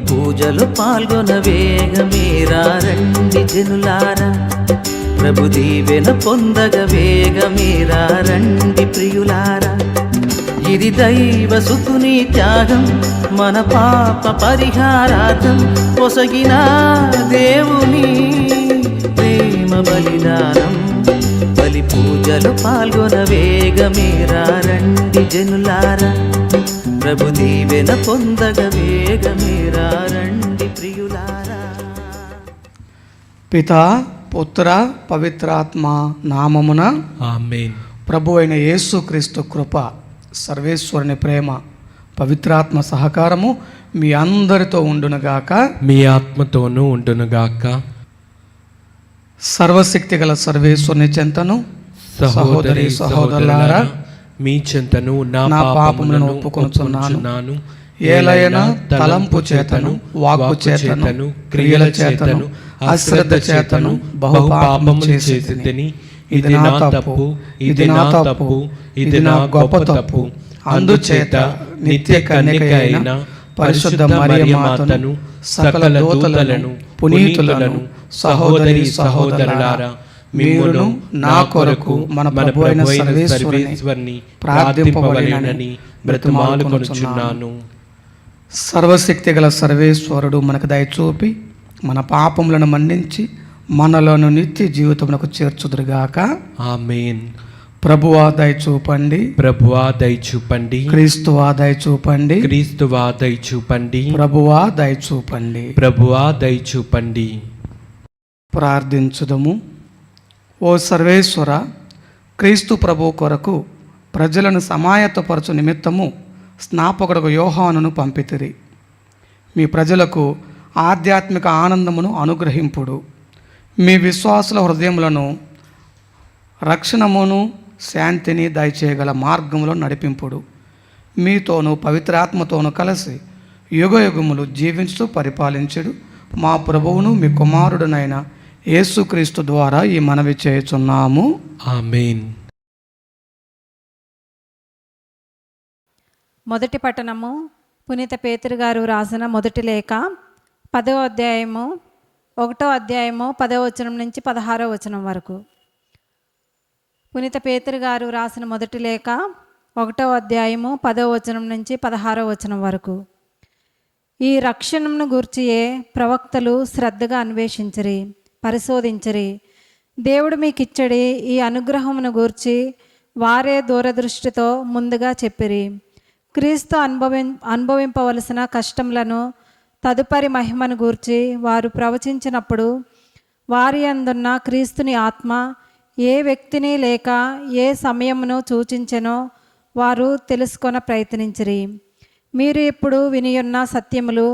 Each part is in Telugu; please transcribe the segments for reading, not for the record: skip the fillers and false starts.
పూజలు పాల్గొన వేగమేరా రండి జనులారా, ప్రభు దీవెన పొందగ వేగమేరా రండి ప్రియులారా. ఇది దైవ సుతుని త్యాగం, మన పాప పరిహారార్థం పొసగిన దేవుని ప్రేమ బలిదానం. బలి పూజలు పాల్గొన వేగమేరా రండి జనులారా, ప్రభు దీవెన పొందగ వేగమేరా రండి ప్రియులారా. పితా పుత్ర పవిత్రాత్మ నామమున ఆమేన్. ప్రభు అయిన యేసుక్రీస్తు కృప, సర్వేశ్వరుని ప్రేమ, పవిత్రాత్మ సహకారము మీ అందరితో ఉండునుగాక, మీ ఆత్మతోనూ ఉండునుగాక. సర్వశక్తి గల సర్వేశ్వరుని చెంతను సహోదరి సహోదరులారా, మీ చెంతను నా పాపములను ఒప్పుకొనుచున్నాను. ఏలైనా తలంపు చేతను, వాక్కు చేతను, క్రియల చేతను, అశ్రద్ధ చేతను బహు పాపము చేసితిని. ఇది నా తప్పు, ఇది నా తప్పు, ఇది నా గొప్ప తప్పు. అందుచేత నిత్య కన్యక అయిన పరిశుద్ధ మరియ మాతను, సకల దూతలను, పునీతులను, సహోదరి సహోదరులారా, మీరును నా కొరకు మన ప్రభువైన సర్వేశ్వరుని ప్రార్థింపవలెనని బ్రతిమాలుకొనుచున్నాను. సర్వశక్తి గల సర్వేశ్వరుడు మనకు దయచూపి మన పాపములను మన్నించి మనలను నిత్య జీవితమునకు చేర్చుదురుగాక. ఆమేన్. ప్రభువా దయచూపండి, ప్రభువా దయచూపండి. క్రీస్తువా దయచూపండి, క్రీస్తువా దయచూపండి. ప్రభువా దయచూపండి. ప్రభువా దయచూపండి. ప్రార్థించుదము. ఓ సర్వేశ్వర, క్రీస్తు ప్రభు కొరకు ప్రజలను సమాయత్తపరచు నిమిత్తము స్నాపకుడు యోహానును పంపితిరి. మీ ప్రజలకు ఆధ్యాత్మిక ఆనందమును అనుగ్రహింపుడు. మీ విశ్వాసుల హృదయములను రక్షణమును శాంతిని దయచేయగల మార్గములో నడిపింపుడు. మీతోనూ పవిత్రాత్మతోనూ కలిసి యుగయుగములు జీవించుతూ పరిపాలించుడు మా ప్రభువును మీ కుమారుడునైన యేసుక్రీస్తు ద్వారా ఈ మనవి చేయుచున్నాము. ఆమేన్. మొదటి పట్టణము పునీత పేతురు గారు రాసిన మొదటి లేఖ 10వ అధ్యాయము 1వ అధ్యాయము 10వ వచనం నుంచి 16వ వచనం వరకు. పునీత పేతురు గారు రాసిన మొదటి లేఖ 1వ అధ్యాయము 10వ వచనం నుంచి 16వ వచనం వరకు. ఈ రక్షణను గూర్చియే ప్రవక్తలు శ్రద్ధగా అన్వేషించరి, పరిశోధించరి. దేవుడు మీకిచ్చడి ఈ అనుగ్రహమును గూర్చి వారే దూరదృష్టితో ముందుగా చెప్పిరి. క్రీస్తు అనుభవింపవలసిన కష్టములను, తదుపరి మహిమను గూర్చి వారు ప్రవచించినప్పుడు వారి అందున్న క్రీస్తుని ఆత్మ ఏ వ్యక్తిని లేక ఏ సమయమును సూచించెనో వారు తెలుసుకొన ప్రయత్నించిరి. మీరు ఇప్పుడు వినియున్న సత్యములు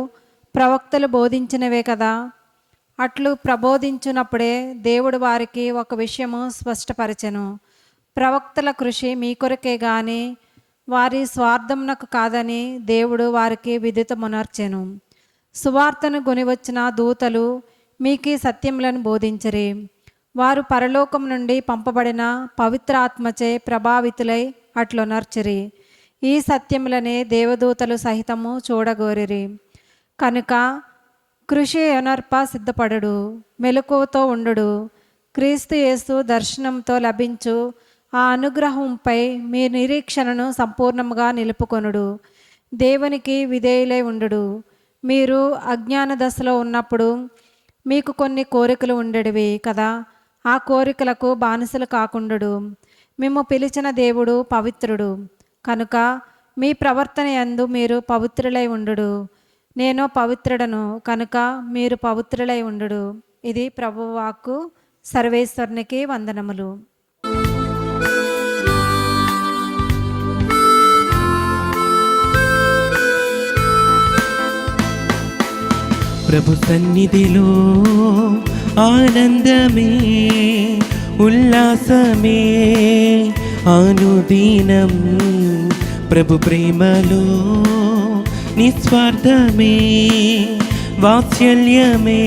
ప్రవక్తలు బోధించినవే కదా. అట్లు ప్రబోధించినప్పుడే దేవుడు వారికి ఒక విషయము స్పష్టపరచెను. ప్రవక్తల కృషి మీ కొరకే గాని వారి స్వార్థమునకు కాదని దేవుడు వారికి విదితమునర్చెను. సువార్తను గొనివచ్చిన దూతలు మీకు సత్యములను బోధించరి. వారు పరలోకం నుండి పంపబడిన పవిత్ర ఆత్మచే ప్రభావితులై అట్లునర్చిరి. ఈ సత్యములనే దేవదూతలు సహితము చూడగోరిరి. కనుక కృషి అనర్ప సిద్ధపడుడు, మెలకువతో ఉండుడు. క్రీస్తు యేసు దర్శనంతో లభించు ఆ అనుగ్రహంపై మీ నిరీక్షణను సంపూర్ణంగా నిలుపుకొనుడు. దేవునికి విధేయులై ఉండుడు. మీరు అజ్ఞాన దశలో ఉన్నప్పుడు మీకు కొన్ని కోరికలు ఉండేవి కదా. ఆ కోరికలకు బానిసలు కాకుండుడు. మేము పిలిచిన దేవుడు పవిత్రుడు కనుక మీ ప్రవర్తన యందు మీరు పవిత్రులై ఉండుడు. నేను పవిత్రుడను కనుక మీరు పవిత్రులై ఉండుడు. ఇది ప్రభువాక్కు. సర్వేశ్వరునికి వందనములు. ప్రభు సన్నిధిలో ఆనందమే, ఉల్లాసమే అనుదినం. ప్రభు ప్రేమలో నిస్వార్థమే, వాత్సల్యమే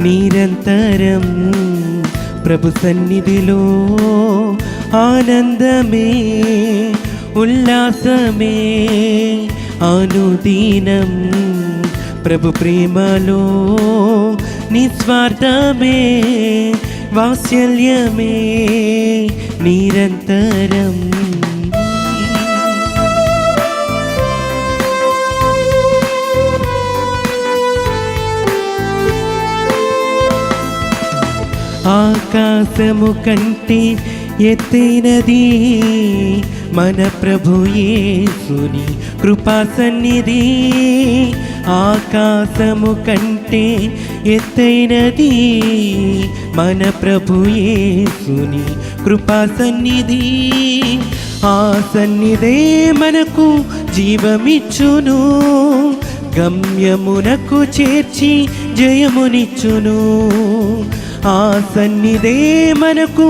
నిరంతరం. ప్రభు సన్నిధిలో ఆనందమే, ఉల్లాసమే అనుదినం. ప్రభు ప్రేమలో నిస్వార్థమే వాత్సల్యమే నిరంతరం. ఆకాశము కంటే ఎత్తైనది మన ప్రభు యేసుని కృపా సన్నిధి. ఆకాశము కంటే ఎత్తైనది మన ప్రభు యేసుని కృపా సన్నిధి. ఆ సన్నిధే మనకు జీవమిచ్చును, గమ్యమునకు చేర్చి జయమునిచ్చును. ఆ సన్నిధే మనకు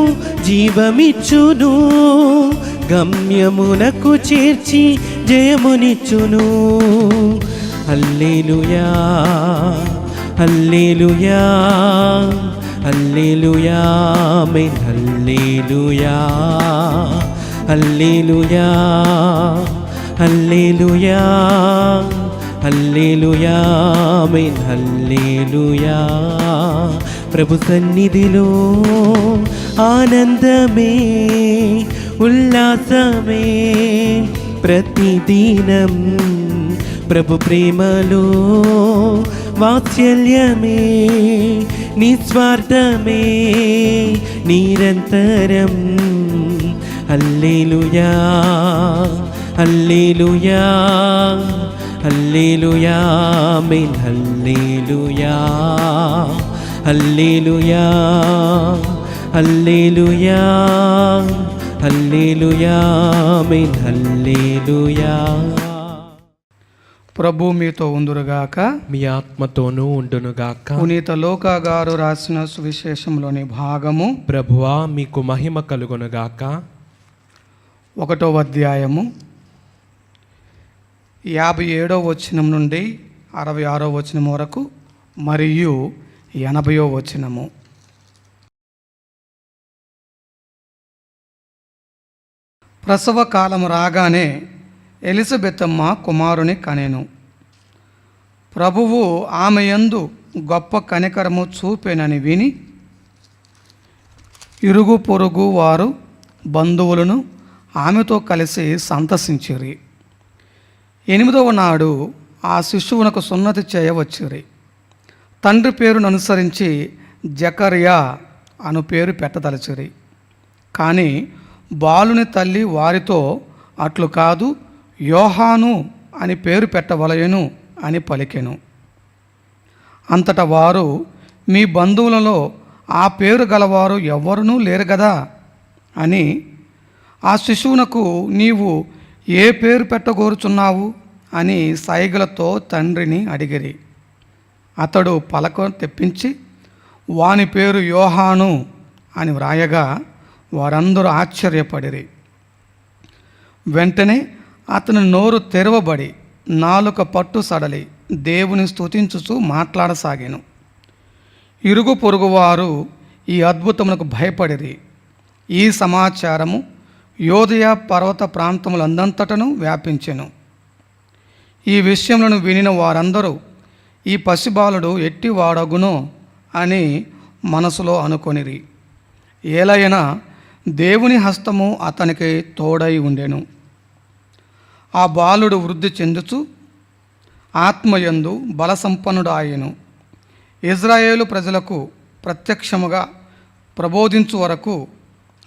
జీవమిచ్చును, గమ్యమునకు చేర్చి జయమునిచ్చును. హల్లెలూయా హల్లెలూయా హల్లెలూయా ఆమేన్. హల్లెలూయా హల్లెలూయా హల్లెలూయా హల్లెలూయా ఆమేన్. హల్లెలూయా. ప్రభు సన్నిధిలో ఆనందమే ఉల్లాసమే ప్రతిదినం. ప్రభు ప్రేమలో వాత్సల్యమే నిస్వార్థమే నిరంతరం. హల్లెలూయా హల్లెలూయా హల్లెలూయా ఆమేన్. హల్లెలూయా హల్లెలూయా హల్లెలూయా హల్లెలూయా ఆమేన్. హల్లెలూయా. ప్రభు మీతో ఉందురుగాక, మీ ఆత్మతోనూ ఉండునుగాక. పునీత లూకా గారు రాసిన సువిశేషంలోని భాగము ప్రభువా మీకు మహిమ కలుగునుగాక. 1వ అధ్యాయము 57వ వచనం నుండి 66వ వచనం వరకు మరియు 80వ వచనము. ప్రసవ కాలం రాగానే ఎలిజబెతమ్మ కుమారుని కనెను. ప్రభువు ఆమె యందు గొప్ప కనికరము చూపెనని విని ఇరుగు పొరుగు వారు బంధువులను ఆమెతో కలిసి సంతసించిరి. 8వ నాడు ఆ శిశువునకు సున్నతి చేయవచ్చిరి. తండ్రి పేరును అనుసరించి జకర్యా అను పేరు పెట్టదలచిరి. కానీ బాలుని తల్లి వారితో అట్లు కాదు, యోహాను అని పేరు పెట్టవలయను అని పలికెను. అంతటా వారు, మీ బంధువులలో ఆ పేరు గలవారు ఎవ్వరునూ లేరు గదా అని ఆ శిశువునకు నీవు ఏ పేరు పెట్టగోరుచున్నావు అని సైగలతో తండ్రిని అడిగిరి. అతడు పలక తెప్పించి వాని పేరు యోహాను అని వ్రాయగా వారందరూ ఆశ్చర్యపడిరి. వెంటనే అతని నోరు తెరవబడి నాలుక పట్టు సడలి దేవుని స్తుతించుచూ మాట్లాడసాగాను. ఇరుగు పొరుగువారు ఈ అద్భుతమునకు భయపడిరి. ఈ సమాచారము యోదయ పర్వత ప్రాంతములందంతటను వ్యాపించెను. ఈ విషయములను వినిన వారందరూ ఈ పసిబాలుడు ఎట్టివాడగునో అని మనసులో అనుకొనిరి. ఏలైనా దేవుని హస్తము అతనికి తోడై ఉండెను. ఆ బాలుడు వృద్ధి చెందుచు ఆత్మయందు బలసంపన్నుడు ఆయెను. ఇజ్రాయేలు ప్రజలకు ప్రత్యక్షముగా ప్రబోధించు వరకు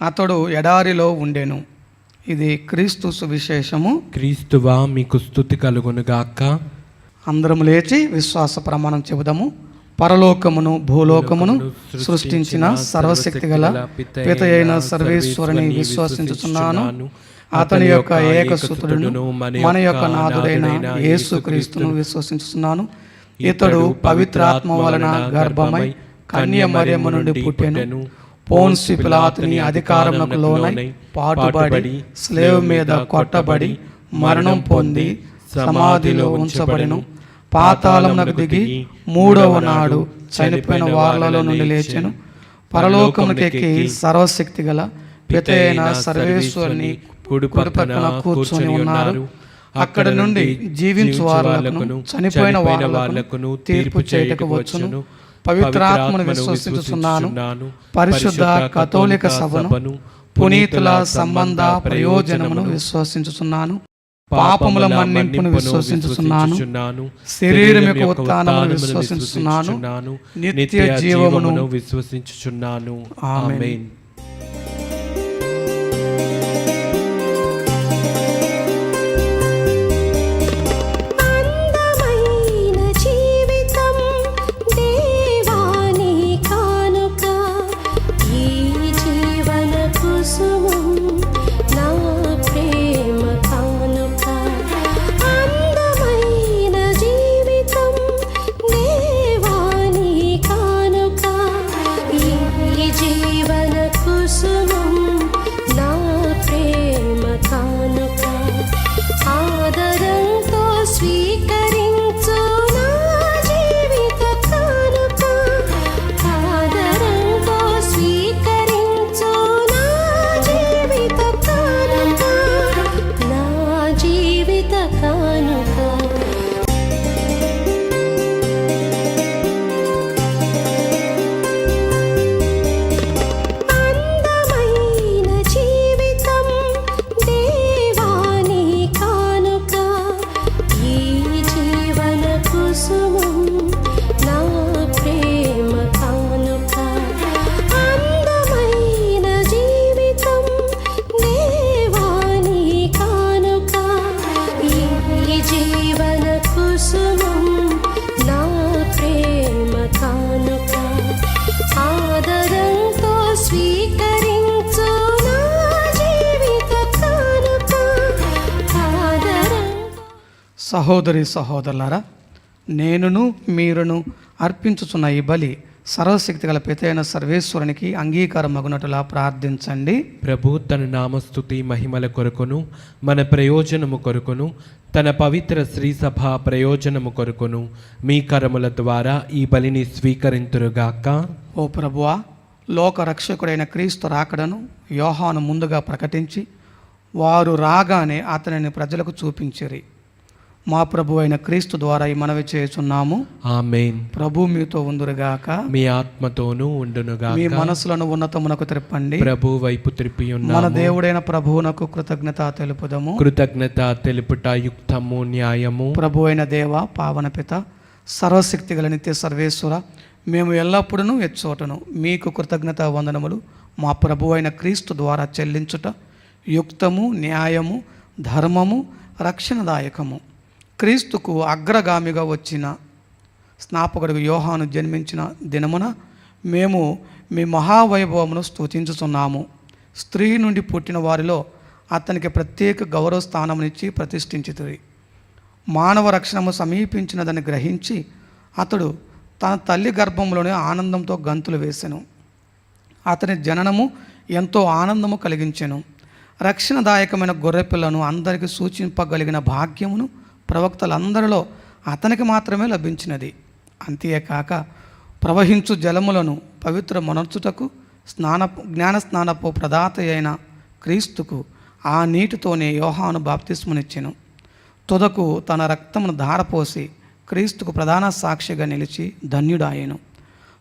అతడు ఎడారిలో ఉండెను. ఇది క్రీస్తు సువిశేషము. క్రీస్తువా మీకు స్తుతి కలుగునుగాక. అందరం లేచి విశ్వాస ప్రమాణం చెబుదాము. పరలోకమును భూలోకమును సృష్టించిన సర్వశక్తి గల పిత అయిన సర్వేశ్వరుని విశ్వసించుచున్నాను. అతని యొక్క ఏకసుతుడును మన యొక్క నాథుడైన యేసుక్రీస్తును విశ్వసించుచున్నాను. ఇతడు పవిత్రాత్మ వలన గర్భమై కన్య మరియమ్మ నుండి పుట్టెను. పోన్సి పిలాతుని అధికారమునకు లోనై పాటుబడి స్లేవ్ మీద కొట్టబడి మరణం పొంది సమాధిలో ఉంచబడెను. పాతాళమునకు దిగి 3వ నాడు చనిపోయిన వారిలో నుండి లేచెను. పరలోకమునకెక్కి సర్వశక్తి గల పిత అయిన సర్వేశ్వరుని కుడి పక్కన కూర్చొని ఉన్నారు. అక్కడ నుండి జీవించు వారులకును చనిపోయిన వారులకును తీర్పు చేయుటకు వచ్చును. పవిత్రాత్మను విశ్వసించుచున్నాను. పరిశుద్ధ కథోలిక సభను, పునీతుల సంబంధ ప్రయోజనమును విశ్వసించుచున్నాను. పాపముల మన్నింపును విశ్వసించుచున్నాను. శరీరం యొక్క ఉత్థానమును విశ్వసించుచున్నాను. నిత్య జీవమును విశ్వసించుచున్నాను. ఆమేన్. అందమైన జీవితం దేవాని కానుక, ఈ జీవన కుసుమం నా ప్రేమ కానుక. అందమైన జీవితం దేవాని కానుక, ఈ జీవన కుసుమం నా ప్రేమ కానుక. ఆదరంతో స్వీకరించు నా జీవిత కానుక. ఆదరంతో స్వీకరించు నా జీవిత కానుక. నా జీవిత కానుక. అందమైన జీవితం దేవాని కానుక, ఈ జీవన కుసుమం నా ప్రేమ కానుక. అందమైన జీవితం దేవాని కానుక, ఈ జీవన కుసుమం నా ప్రేమ కానుక. ఆదరంతో స్వీకరించు నా జీవిత కానుక. ఆదరంతో సహోదరి సహోదరులారా, నేనును మీరును అర్పించుచున్న ఈ బలి సర్వశక్తి గల పితైన సర్వేశ్వరునికి అంగీకారమగునట్టులా ప్రార్థించండి. ప్రభు తన నామస్తుతి మహిమల కొరకును మన ప్రయోజనము కొరకును తన పవిత్ర శ్రీ సభ ప్రయోజనము కొరకును మీ కరముల ద్వారా ఈ బలిని స్వీకరింతురుగాక. ఓ ప్రభువా, లోక రక్షకుడైన క్రీస్తు రాకడను యోహాను ముందుగా ప్రకటించి వారు రాగానే అతనిని ప్రజలకు చూపించిరి. మా ప్రభు అయిన క్రీస్తు ద్వారా ఈ మనవి చేయుచున్నాము. ఆమేన్. ప్రభు మీతో ఉందురుగాక. మీ ఆత్మతోనూ ఉండునుగాక. మీ మనసులను ఉన్నతమునకు త్రిప్పండి. ప్రభు వైపు త్రిప్పి మన ఉన్నాము. దేవుడైన ప్రభువునకు కృతజ్ఞత తెలుపుదము. కృతజ్ఞత తెలుపుట యుక్తము న్యాయము. ప్రభు అయిన దేవ, పావన పిత, సర్వశక్తి గల నిత్య సర్వేశ్వర, మేము ఎల్లప్పుడూ ఎచ్చోటను మీకు కృతజ్ఞత వందనములు మా ప్రభు అయిన క్రీస్తు ద్వారా చెల్లించుట యుక్తము, న్యాయము, ధర్మము, రక్షణదాయకము. క్రీస్తుకు అగ్రగామిగా వచ్చిన స్నాపకుడు యోహాను జన్మించిన దినమున మేము మీ మహావైభవమును స్తుతించుచున్నాము. స్త్రీ నుండి పుట్టిన వారిలో అతనికి ప్రత్యేక గౌరవ స్థానమునిచ్చి ప్రతిష్ఠించితిరి. మానవ రక్షణము సమీపించినదని గ్రహించి అతడు తన తల్లి గర్భంలోనే ఆనందంతో గంతులు వేసెను. అతని జననము ఎంతో ఆనందము కలిగించెను. రక్షణదాయకమైన గొర్రెపిల్లను అందరికీ సూచింపగలిగిన భాగ్యమును ప్రవక్తలందరిలో అతనికి మాత్రమే లభించినది. అంతేకాక ప్రవహించు జలములను పవిత్ర మనర్చుటకు జ్ఞానస్నానపు ప్రదాత అయిన క్రీస్తుకు ఆ నీటితోనే యోహాను బాప్తిస్మనిచ్చెను. తుదకు తన రక్తమును ధారపోసి క్రీస్తుకు ప్రధాన సాక్షిగా నిలిచి ధన్యుడాయెను.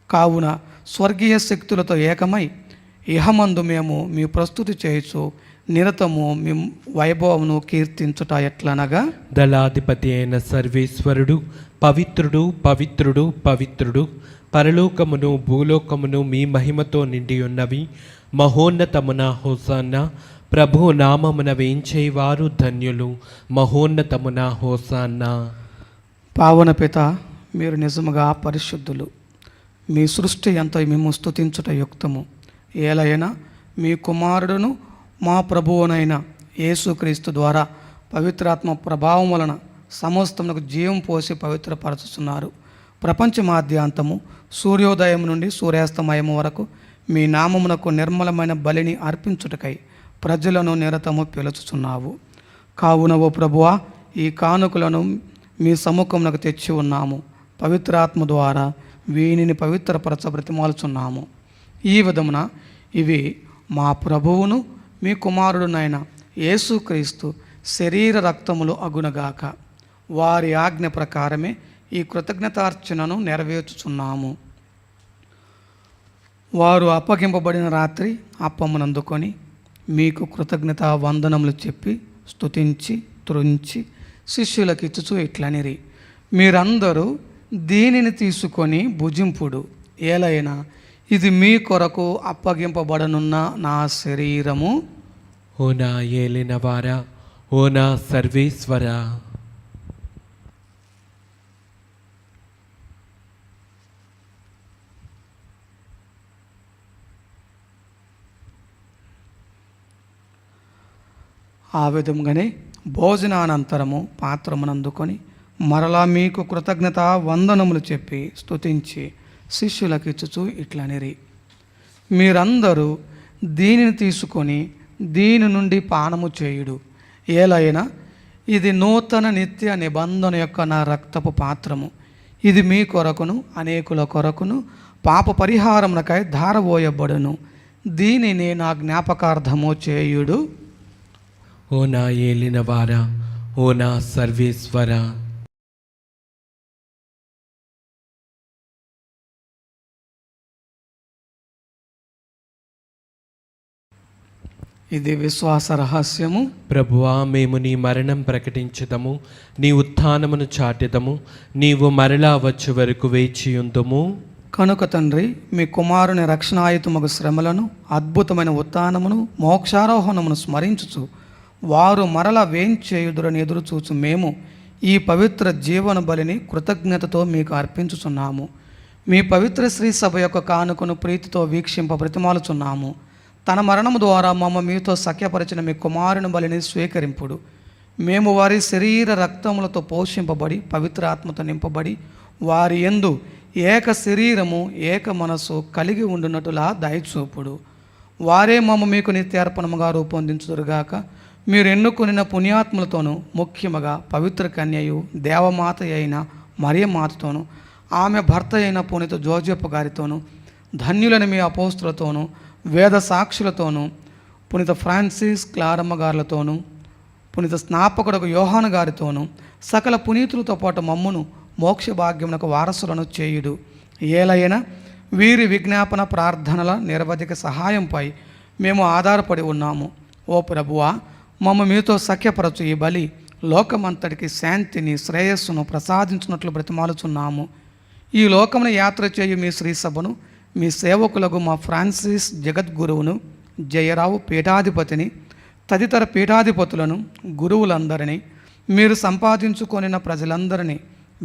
కావున స్వర్గీయ శక్తులతో ఏకమై ఇహమందు మేము మీ ప్రస్తుతి చేయొచ్చు నిరతము మీ వైభవమును కీర్తించుట ఎట్లనగా, దళాధిపతి అయిన సర్వేశ్వరుడు పవిత్రుడు పవిత్రుడు పవిత్రుడు, పరలోకమును భూలోకమును మీ మహిమతో నిండి ఉన్నవి. మహోన్నతమున హోసాన్న, ప్రభు నామమున వేంచేవారు ధన్యులు. మహోన్నతమున హోసాన్న. పావన పిత, మీరు నిజముగా పరిశుద్ధులు. మీ సృష్టి ఎంతో మేము స్తుతించుట యుక్తము. ఏలైనా మీ కుమారుడును మా ప్రభువునైన యేసుక్రీస్తు ద్వారా పవిత్రాత్మ ప్రభావం వలన సమస్తమునకు జీవం పోసి పవిత్రపరచుతున్నారు. ప్రపంచమాద్యాంతము సూర్యోదయం నుండి సూర్యాస్తమయం వరకు మీ నామమునకు నిర్మలమైన బలిని అర్పించుటకై ప్రజలను నిరతము పిలుచుచున్నావు. కావున ఓ ప్రభువా, ఈ కానుకలను మీ సముఖమునకు తెచ్చి ఉన్నాము. పవిత్రాత్మ ద్వారా వీనిని పవిత్రపరచ బ్రతిమాలుచున్నాము. ఈ విధమున ఇవి మా ప్రభువును మీ కుమారుడునైన యేసుక్రీస్తు శరీర రక్తములు అగునగాక. వారి ఆజ్ఞ ప్రకారమే ఈ కృతజ్ఞతార్చనను నెరవేర్చుచున్నాము. వారు అప్పగింపబడిన రాత్రి అప్పమునందుకొని మీకు కృతజ్ఞత వందనములు చెప్పి స్తుతించి త్రుంచి శిష్యులకు ఇచ్చుచూ ఇట్లనిరి, మీరందరూ దీనిని తీసుకొని భుజింపుడు, ఏలైనా ఇది మీ కొరకు అప్పగింపబడనున్న నా శరీరము. ఓ నా ఏలినవారా, ఓ నా సర్వేశ్వరా. ఆ విధంగానే భోజనానంతరము పాత్రమునందుకొని మరలా మీకు కృతజ్ఞత వందనములు చెప్పి స్తుతించి శిష్యులకు ఇచ్చుచూ ఇట్లనిరి, మీరందరూ దీనిని తీసుకొని దీని నుండి పానము చేయుడు, ఏలైనా ఇది నూతన నిత్య నిబంధన యొక్క నా రక్తపు పాత్రము. ఇది మీ కొరకును అనేకుల కొరకును పాప పరిహారమునకై ధారపోయబడును. దీనిని నా జ్ఞాపకార్థము చేయుడు. ఓ నా ఏలినవారా, ఓ నా సర్వేశ్వరా. ఇది విశ్వాస రహస్యము. ప్రభువా, మేము నీ మరణం ప్రకటించుదము, నీ ఉత్థానమును చాటెదము, నీవు మరలా వచ్చు వరకు వేచియుందుము. కనుక తండ్రి, మీ కుమారుని రక్షణాయుతమగు శ్రమలను, అద్భుతమైన ఉత్థానమును, మోక్షారోహణమును స్మరించుచు వారు మరల వేంచేయుదురని ఎదురుచూచు మేము ఈ పవిత్ర జీవన బలిని కృతజ్ఞతతో మీకు అర్పించుచున్నాము. మీ పవిత్ర శ్రీ సభ యొక్క కానుకను ప్రీతితో వీక్షింప బ్రతిమాలుచున్నాము. తన మరణము ద్వారా మమ్మ మీతో సఖ్యపరిచిన మీ కుమారుని బలిని స్వీకరింపుడు. మేము వారి శరీర రక్తములతో పోషింపబడి పవిత్రాత్మతో నింపబడి వారి యందు ఏక శరీరము ఏక మనసు కలిగి ఉండునట్టులా దయచూపుడు. వారే మమ్మ మీకు నిత్యార్పణముగా రూపొందించుదురుగాక. మీరు ఎన్నుకొనిన పుణ్యాత్ములతోనూ, ముఖ్యముగా పవిత్ర కన్యయు దేవమాత అయిన మరియమాతతోనూ, ఆమె భర్త అయిన పునీత జోజప్ప గారితోనూ, ధన్యులని మీ అపోస్తులతోనూ, వేద సాక్షులతోనూ, పునీత ఫ్రాన్సిస్ క్లారమ్మ గారులతోనూ, పునీత స్నాపకుడు యోహాను గారితోనూ, సకల పునీతులతో పాటు మమ్మును మోక్ష భాగ్యమునకు వారసులను చేయుడు. ఏలైనా వీరి విజ్ఞాపన ప్రార్థనల నిరవధిక సహాయంపై మేము ఆధారపడి ఉన్నాము. ఓ ప్రభువా, మమ్మ మీతో సఖ్యపరచు ఈ బలి లోకమంతటికి శాంతిని శ్రేయస్సును ప్రసాదించినట్లు బ్రతిమాలుచున్నాము. ఈ లోకమును యాత్ర చేయు మీ శ్రీ సభను, మీ సేవకులకు మా ఫ్రాన్సిస్ జగద్గురువును, జయరావు పీఠాధిపతిని, తదితర పీఠాధిపతులను, గురువులందరినీ, మీరు సంపాదించుకొనిన ప్రజలందరినీ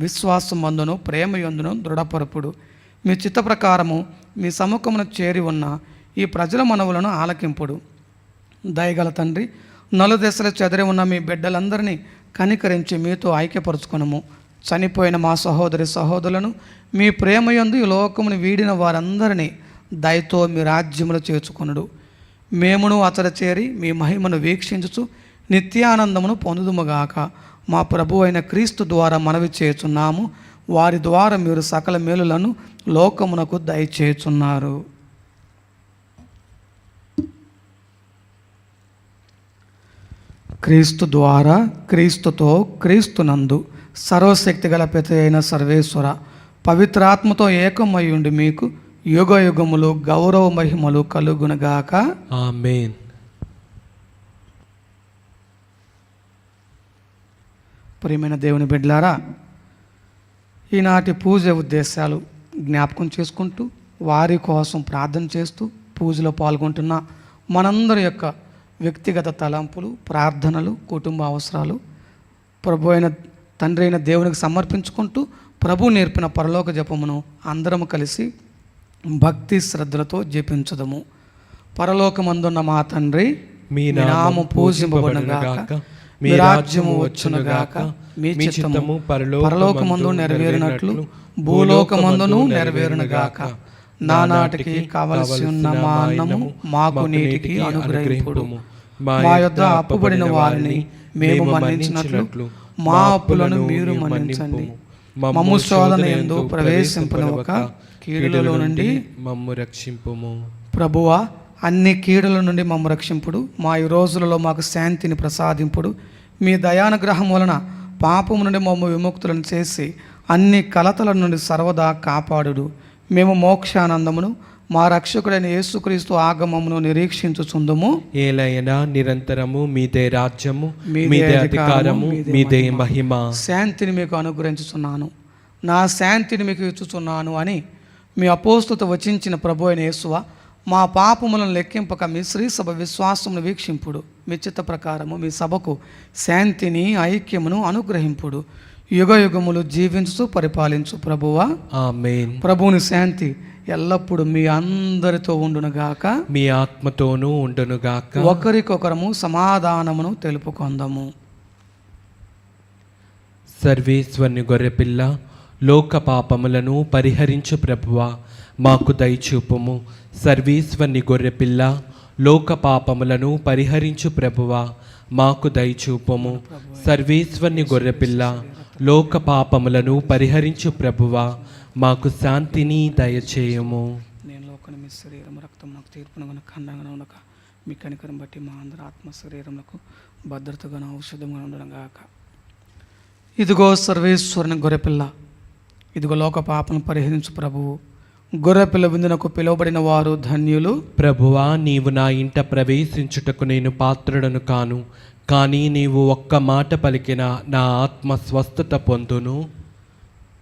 విశ్వాసమందును ప్రేమయందును దృఢపరపుడు. మీ చిత్త ప్రకారము మీ సముఖమును చేరి ఉన్న ఈ ప్రజల మనవులను ఆలకింపుడు. దయగల తండ్రి, నలుదెసలు చెదరి ఉన్న మీ బిడ్డలందరినీ కనికరించి మీతో ఐక్యపరుచుకొనుము. చనిపోయిన మా సహోదరి సహోదరులను మీ ప్రేమయందు ఈ లోకమును వీడిన వారందరినీ దయతో మీ రాజ్యములు చేర్చుకొనుడు. మేమును అతడ చేరి మీ మహిమను వీక్షించుచు నిత్యానందమును పొందుదుముగాక. మా ప్రభు అయిన క్రీస్తు ద్వారా మనవి చేయుచున్నాము. వారి ద్వారా మీరు సకల మేలులను లోకమునకు దయచేయుచున్నారు. క్రీస్తు ద్వారా, క్రీస్తుతో, క్రీస్తునందు సర్వశక్తి గల పిత అయిన సర్వేశ్వర, పవిత్రాత్మతో ఏకమయ్యుండి మీకు యుగ యుగములు గౌరవ మహిమలు కలుగునగాక. ఆమేన్. ప్రియమైన దేవుని బిడ్డలారా, ఈనాటి పూజ ఉద్దేశాలు జ్ఞాపకం చేసుకుంటూ వారి కోసం ప్రార్థన చేస్తూ పూజలో పాల్గొంటున్న మనందరి యొక్క వ్యక్తిగత తలంపులు, ప్రార్థనలు, కుటుంబ అవసరాలు ప్రభు అయిన తండ్రి అయిన దేవునికి సమర్పించుకుంటూ ప్రభు నేర్పిన పరలోక జపమును అందరము కలిసి భక్తి శ్రద్ధలతో జపించదము. పరలోకమందున్న మా తండ్రి, మీ నామము పూజింపబడునుగాక, మీ రాజ్యము వచ్చునుగాక, మీ చిత్తము పరలోకమందు నెరవేరినట్లు భూలోకమందును నెరవేరునుగాక. నానాటికి కావలసి ఉన్న మా అన్నము మాకు నేటికి అనుగ్రహింపుడు. మా యొద్ద అప్పుబడిన వారిని మేము మన్నించినట్లు మా అప్పులను మీరు మన్నించండి. మమ్ము శోధన యందు ప్రవేశింపనివ్వక కీడులలో నుండి మమ్ము రక్షింపుము. ప్రభువా, అన్ని కీడుల నుండి మమ్ము రక్షింపుడు. మా ఈ రోజులలో మాకు శాంతిని ప్రసాదింపుడు. మీ దయానుగ్రహం వలన పాపము నుండి మమ్మ విముక్తులను చేసి అన్ని కలతల నుండి సర్వదా కాపాడుడు. మేము మోక్షానందమును మా రక్షకుడైన యేసుక్రీస్తు ఆగమమును నిరీక్షించుచుందుము. ఏలైనా నిరంతరము మీదే రాజ్యము, మీదే అధికారము, మీదే మహిమ. శాంతిని మీకు అనుగ్రహించుచున్నాను, నా శాంతిని మీకు ఇచ్చుచున్నాను అని మీ అపోస్తులతో వచించిన ప్రభు అయిన యేసువ, మా పాపములను లెక్కింపక మీ శ్రీ సభ విశ్వాసమును వీక్షింపుడు. మీ చిత్త ప్రకారము మీ సభకు శాంతిని ఐక్యమును అనుగ్రహింపుడు. యుగ యుగములు జీవించు పరిపాలించు ప్రభువా. ఆమేన్. ప్రభువుని శాంతి ఎల్లప్పుడు మీ అందరితో ఉండునుగాక, మీ ఆత్మతోనూ ఉండునుగాక. ఒకరికొకరము సమాధానమును తెలుపుకొందము. సర్వేశ్వరుని గొర్రెపిల్ల, లోక పాపములను పరిహరించు ప్రభువా, మాకు దయచూపుము. సర్వేశ్వరుని గొర్రెపిల్ల, లోక పాపములను పరిహరించు ప్రభువా, మాకు దయచూపుము. సర్వేశ్వరుని గొర్రెపిల్ల, లోక పాపములను పరిహరించు ప్రభువా, మాకు శాంతిని దయచేయము. నేను లోకని మీ శరీరం రక్తం నాకు తీర్పునగా ఖండంగా ఉండక మీ కనికరం బట్టి మా అందరి ఆత్మ శరీరములకు భద్రతగా ఔషధంగా ఉండడం గాక. ఇదిగో సర్వేశ్వరుని గొర్రెపిల్ల, ఇదిగో లోక పాపను పరిహరించు ప్రభువు. గొర్రెపిల్ల విందునకు పిలువబడిన వారు ధన్యులు. ప్రభువా, నీవు నా ఇంట ప్రవేశించుటకు నేను పాత్రుడను కాను, కానీ నీవు ఒక్క మాట పలికిన నా ఆత్మ స్వస్థత పొందును.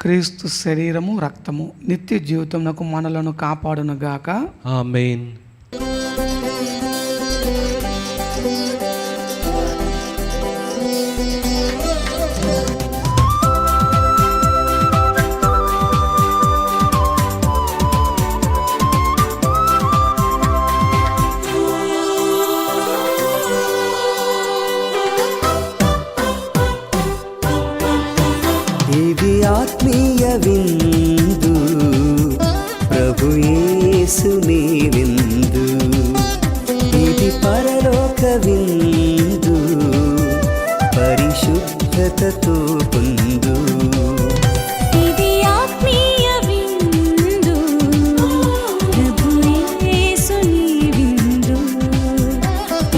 క్రీస్తు శరీరము రక్తము నిత్య జీవితమునకు మనలను కాపాడునుగాక. ఆమేన్. ఇది ఆత్మీయ విందు, ప్రభు యేసుని విందు. ఇది పరలోక విందు, పరిశుద్ధతతో పొందు. ఇది ఆత్మీయ విందు, ప్రభు యేసుని విందు.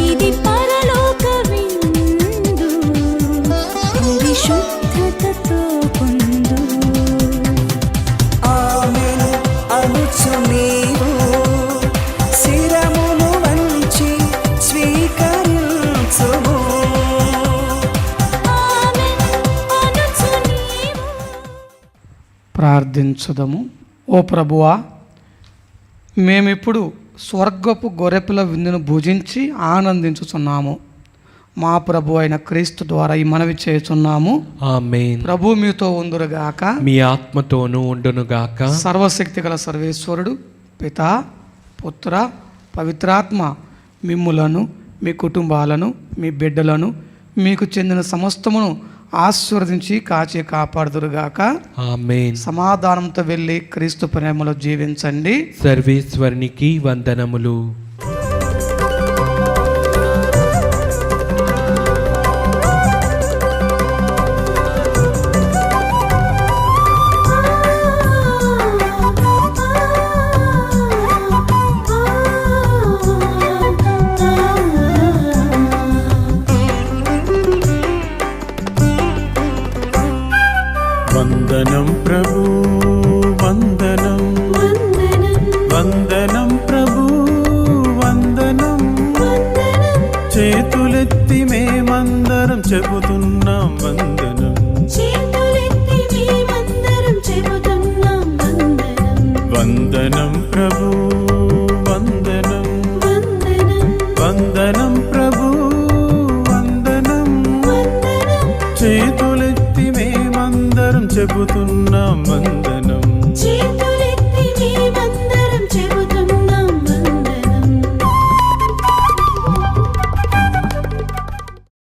ఇది పరలోక విందు, పరిశుద్ధతతో పొందు. ఆమేన్ అనుచు నీవు శిరమును వంచి స్వీకరించుము. ఆమేన్ అనుచు నీవు. ప్రార్థించుదము. ఓ ప్రభువా, మేమిప్పుడు స్వర్గపు గొర్రెపిల్ల విందును భుజించి ఆనందించుచున్నాము. మా ప్రభు అయిన క్రీస్తు ద్వారా ఈ మనవి చేయుచున్నాము. ఆమేన్. ప్రభు మీతో ఉందురుగాక, మీ ఆత్మతోనూ ఉండునుగాక. సర్వశక్తి గల సర్వేశ్వరుడు పితా పుత్ర పవిత్రాత్మ మిమ్ములను, మీ కుటుంబాలను, మీ బిడ్డలను, మీకు చెందిన సమస్తమును ఆశీర్వదించి కాచి కాపాడుదురుగాక. ఆమేన్. సమాధానంతో వెళ్ళి క్రీస్తు ప్రేమలో జీవించండి. సర్వేశ్వరునికి వందనములు. వందనం ప్రభు, వందనం వందనం ప్రభు, వందనం. చేతులెత్తి మేమందరం చెబుతున్నాం వందనం. చేతులెత్తి మేమందరం చెబుతున్నాం వందనం. వందనం ప్రభు, వందనం వందనం వందనం ప్రభు, వందనం. వందనం. చేతులెత్తి మేమందరం చెబుతున్నాం వందనం. చేతులెత్తి